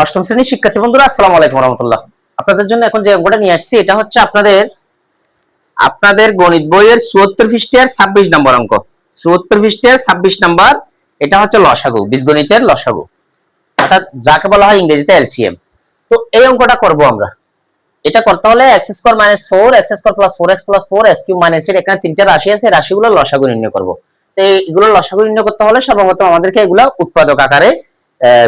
অষ্টম শ্রেণীর শিক্ষার্থী বন্ধুরা, আসসালামু আলাইকুম রহমতুল্লাহ। আপনাদের জন্য এখন যে অঙ্কটা নিয়ে আসছি, এটা হচ্ছে আপনাদের গণিত বইয়ের ৭৪ পৃষ্ঠার ২৬ নম্বর অঙ্ক। ৭৪ পৃষ্ঠার ২৬ নম্বর, এটা হচ্ছে লসাগু, বীজগণিতের লসাগু, অর্থাৎ যাকে বলা হয় ইংরেজিতে এলসিএম। তো এই অঙ্কটা করব আমরা। এটা করতে হলে x square minus 4 x square plus 4x plus 4 x cube minus 8, এখানে তিনটা রাশি আছে, রাশিগুলো লসাগু নির্ণয় করব। তো এইগুলো লসাগু নির্ণয় করতে হলে সর্বপ্রথম আমাদেরকে এগুলা উৎপাদক আকারে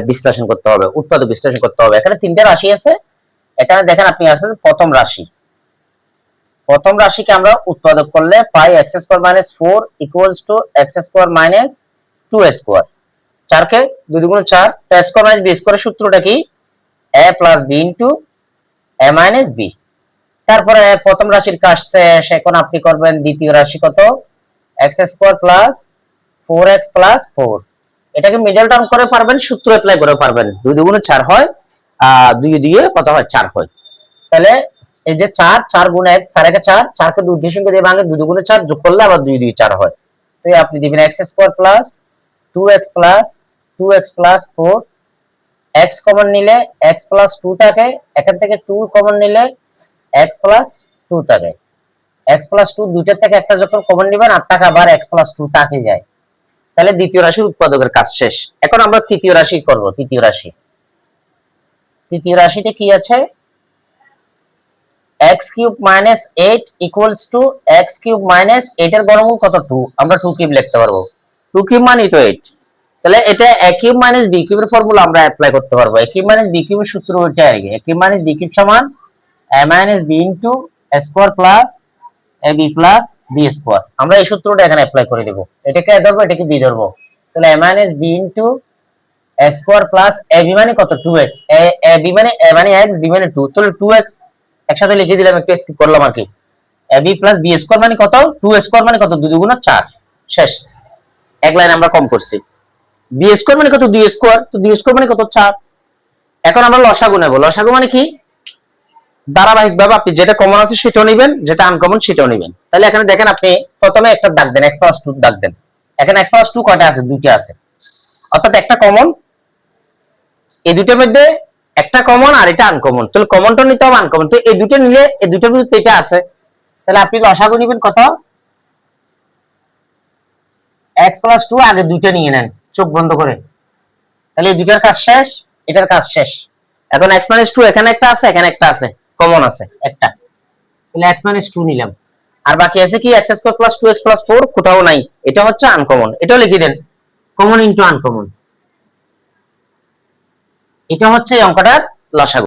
বিশ্লেষণ করতে হবে, উৎপাদক বিশ্লেষণ করতে হবে। এখানে তিনটা রাশি আছে। এখানে দেখেন আপনি আছেন প্রথম রাশি। প্রথম রাশিকে আমরা উৎপাদক করলে পাই x square minus 4 equals to x square minus 2 square. 4 কে 2 দুগুণ 4, a স্কয়ার মাইনাস b স্কয়ারের সূত্রটা কি? a plus b into a minus b। তারপরে প্রথম রাশির কাজ শেষ। এখন আপনি করবেন দ্বিতীয় রাশি কত? X square plus 4x plus 4। এটাকে মিডল টার্ম করে পারবেন, সূত্র অ্যাপ্লাই করে পারবেন। 2 দুগুণ 4 হয়, 2 দিয়ে কত হয়? 4 হয়। তাহলে এই যে 4 গুণ 1, 4 একে 4, 4 কে 2 দিয়ে সঙ্গে দিয়ে ভাঙে 2 দুগুণ 4, যোগ করলে আবার 2 দিয়ে 4 হয়। তো আপনি দিবেন x square plus 2x plus 2x plus 4। x common নিলে x প্লাস 2 থাকে, এখান থেকে 2 কমন নিলে x প্লাস 2 থাকে। x প্লাস 2 দুইটার থেকে একটা যখন কমন নেবেন, 8 টাকা আবার x প্লাস 2 থাকে যায়। তাহলে দ্বিতীয় রাশির উৎপাদকের কাজ শেষ। এখন আমরা তৃতীয় রাশি করব। তৃতীয় রাশিতে কি আছে? x cube minus 8 equals to x cube minus 8 এর বর্গমূল কত? 2। আমরা 2 কিউব লিখতে পারবো। 2 কিউব মানে তো 8। তাহলে এটা a কিউব মাইনাস b কিউবের ফর্মুলা আমরা অ্যাপ্লাই করতে পারবো। a কিউব মাইনাস b কিউবের সূত্র ওইটা আগে। a cube minus b cube সমান a minus b into a square plus ab plus b square. আমরা এই সূত্রটা এখানে অ্যাপ্লাই করে দেব। এটাকে a ধরবো, এটাকে b ধরবো। তাহলে a minus b into a square plus ab মানে কত? 2x। ab মানে a মানে x, b মানে 2। তাহলে 2x একসাথে লিখে দিলাম, একটু স্কিপ করলাম আর কি। ab প্লাস b স্কয়ার মানে কত? 2 স্কয়ার মানে কত? 2 দুগুণ 4। শেষ। এক লাইন আমরা কম করছি। b স্কয়ার মানে কত? 2 স্কয়ার। তো 2 স্কয়ার মানে কত? 4। এখন আমরা লসাগু নেব। লসাগু মানে কি? ধারাবাহিকভাবে আপনি যেটা কমন আছে সেটাও নেবেন, যেটা আনকমন সেটাও নেবেন। তাহলে এখানে দেখেন, আপনি প্রথমে একটা দাগ দেন, x প্লাস 2 দাগ দেন। এখানে x প্লাস 2 কয়টা আছে? দুইটা আছে। অর্থাৎ একটা কমন, এই দুটোর মধ্যে একটা কমন আর এটা আনকমন। তাহলে কমনটা নিতে হবে, আনকমন তো এই দুটো নিলে এই দুটোর মধ্যে এটা আছে। তাহলে আপনি লসাগু নেবেন কত? x প্লাস 2 আগে দুইটা নিয়ে নেন চোখ বন্ধ করে। তাহলে এই দুটার কাজ শেষ, এটার কাজ শেষ। এখন x মাইনাস 2 এখানে একটা আছে, এখানে একটা আছে, কমন আছে একটা। তাহলে x মাইনাস 2 নিলাম। আর বাকি আছে কি? x square plus 2x plus 4 কোথাও নাই। এটা হচ্ছে আনকমন। এটাও লিখে দেন, কমন ইনটু আনকমন। এটা হচ্ছে এই অঙ্কটার লসাগু।